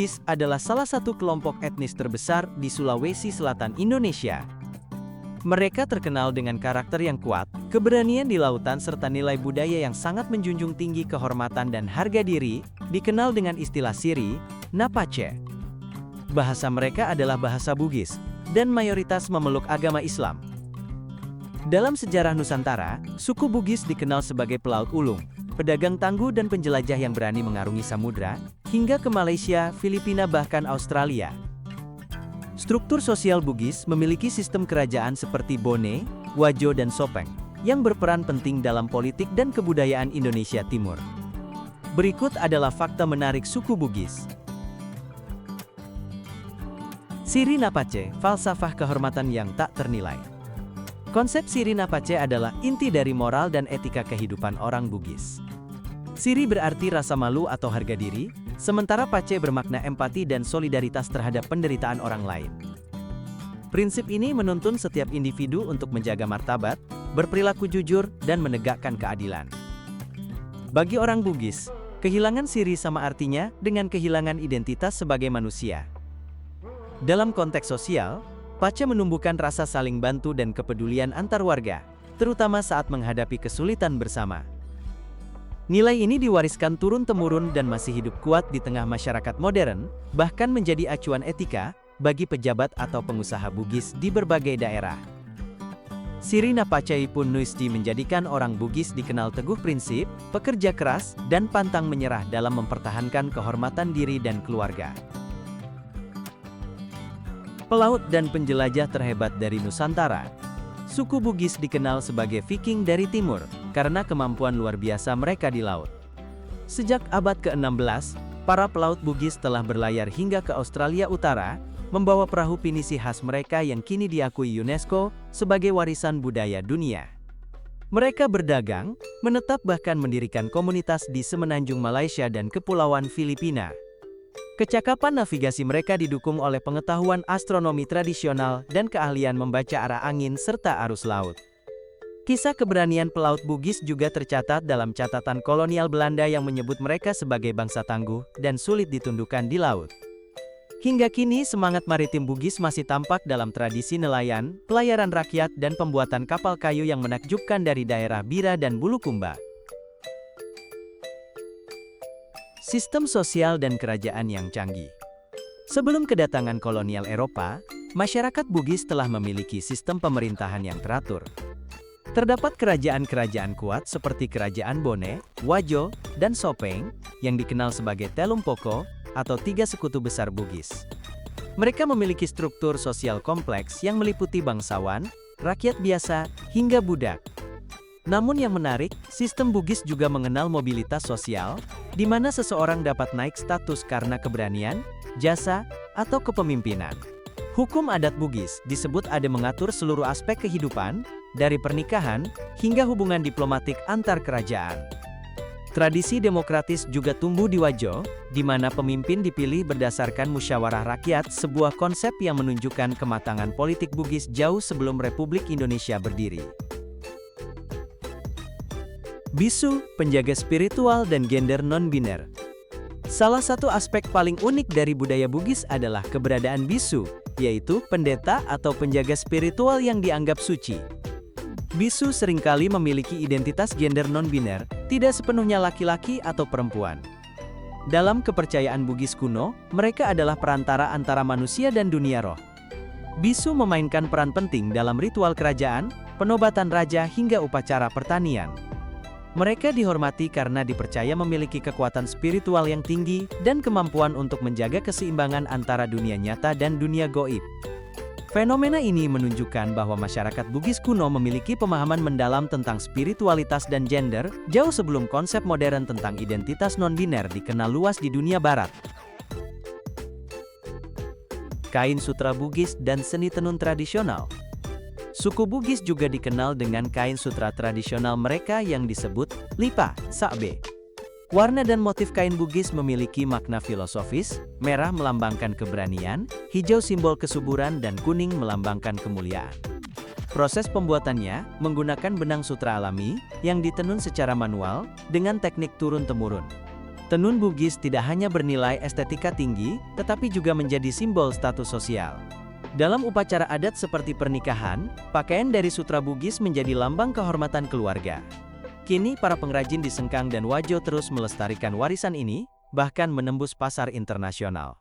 Bugis adalah salah satu kelompok etnis terbesar di Sulawesi Selatan, Indonesia. Mereka terkenal dengan karakter yang kuat, keberanian di lautan serta nilai budaya yang sangat menjunjung tinggi kehormatan dan harga diri, dikenal dengan istilah Siri, Napace. Bahasa mereka adalah bahasa Bugis, dan mayoritas memeluk agama Islam. Dalam sejarah Nusantara, suku Bugis dikenal sebagai pelaut ulung, pedagang tangguh dan penjelajah yang berani mengarungi samudra, hingga ke Malaysia, Filipina bahkan Australia. Struktur sosial Bugis memiliki sistem kerajaan seperti Bone, Wajo dan Sopeng, yang berperan penting dalam politik dan kebudayaan Indonesia Timur. Berikut adalah fakta menarik suku Bugis. Siri Napace, falsafah kehormatan yang tak ternilai. Konsep Siri Napace adalah inti dari moral dan etika kehidupan orang Bugis. Siri berarti rasa malu atau harga diri, sementara Pace bermakna empati dan solidaritas terhadap penderitaan orang lain. Prinsip ini menuntun setiap individu untuk menjaga martabat, berperilaku jujur, dan menegakkan keadilan. Bagi orang Bugis, kehilangan Siri sama artinya dengan kehilangan identitas sebagai manusia. Dalam konteks sosial, Pace menumbuhkan rasa saling bantu dan kepedulian antar warga, terutama saat menghadapi kesulitan bersama. Nilai ini diwariskan turun-temurun dan masih hidup kuat di tengah masyarakat modern, bahkan menjadi acuan etika bagi pejabat atau pengusaha Bugis di berbagai daerah. Siri Napace pun Nuisdi menjadikan orang Bugis dikenal teguh prinsip, pekerja keras, dan pantang menyerah dalam mempertahankan kehormatan diri dan keluarga. Pelaut dan penjelajah terhebat dari Nusantara. Suku Bugis dikenal sebagai Viking dari timur, karena kemampuan luar biasa mereka di laut. Sejak abad ke-16, para pelaut Bugis telah berlayar hingga ke Australia Utara, membawa perahu pinisi khas mereka yang kini diakui UNESCO sebagai warisan budaya dunia. Mereka berdagang, menetap bahkan mendirikan komunitas di semenanjung Malaysia dan Kepulauan Filipina. Kecakapan navigasi mereka didukung oleh pengetahuan astronomi tradisional dan keahlian membaca arah angin serta arus laut. Kisah keberanian pelaut Bugis juga tercatat dalam catatan kolonial Belanda yang menyebut mereka sebagai bangsa tangguh dan sulit ditundukkan di laut. Hingga kini semangat maritim Bugis masih tampak dalam tradisi nelayan, pelayaran rakyat dan pembuatan kapal kayu yang menakjubkan dari daerah Bira dan Bulukumba. Sistem sosial dan kerajaan yang canggih. Sebelum kedatangan kolonial Eropa, masyarakat Bugis telah memiliki sistem pemerintahan yang teratur. Terdapat kerajaan-kerajaan kuat seperti Kerajaan Bone, Wajo, dan Sopeng, yang dikenal sebagai Telum Poko, atau tiga sekutu besar Bugis. Mereka memiliki struktur sosial kompleks yang meliputi bangsawan, rakyat biasa, hingga budak. Namun yang menarik, sistem Bugis juga mengenal mobilitas sosial, di mana seseorang dapat naik status karena keberanian, jasa, atau kepemimpinan. Hukum adat Bugis disebut ada mengatur seluruh aspek kehidupan, dari pernikahan, hingga hubungan diplomatik antar kerajaan. Tradisi demokratis juga tumbuh di Wajo, di mana pemimpin dipilih berdasarkan musyawarah rakyat, sebuah konsep yang menunjukkan kematangan politik Bugis jauh sebelum Republik Indonesia berdiri. Bisu, penjaga spiritual dan gender non-biner. Salah satu aspek paling unik dari budaya Bugis adalah keberadaan bisu, yaitu pendeta atau penjaga spiritual yang dianggap suci. Bisu seringkali memiliki identitas gender non-biner, tidak sepenuhnya laki-laki atau perempuan. Dalam kepercayaan Bugis kuno, mereka adalah perantara antara manusia dan dunia roh. Bisu memainkan peran penting dalam ritual kerajaan, penobatan raja hingga upacara pertanian. Mereka dihormati karena dipercaya memiliki kekuatan spiritual yang tinggi dan kemampuan untuk menjaga keseimbangan antara dunia nyata dan dunia gaib. Fenomena ini menunjukkan bahwa masyarakat Bugis kuno memiliki pemahaman mendalam tentang spiritualitas dan gender, jauh sebelum konsep modern tentang identitas non-biner dikenal luas di dunia barat. Kain sutra Bugis dan seni tenun tradisional. Suku Bugis juga dikenal dengan kain sutra tradisional mereka yang disebut lipa, sakbe. Warna dan motif kain Bugis memiliki makna filosofis, merah melambangkan keberanian, hijau simbol kesuburan dan kuning melambangkan kemuliaan. Proses pembuatannya menggunakan benang sutra alami yang ditenun secara manual dengan teknik turun-temurun. Tenun Bugis tidak hanya bernilai estetika tinggi, tetapi juga menjadi simbol status sosial. Dalam upacara adat seperti pernikahan, pakaian dari sutra Bugis menjadi lambang kehormatan keluarga. Kini para pengrajin di Sengkang dan Wajo terus melestarikan warisan ini, bahkan menembus pasar internasional.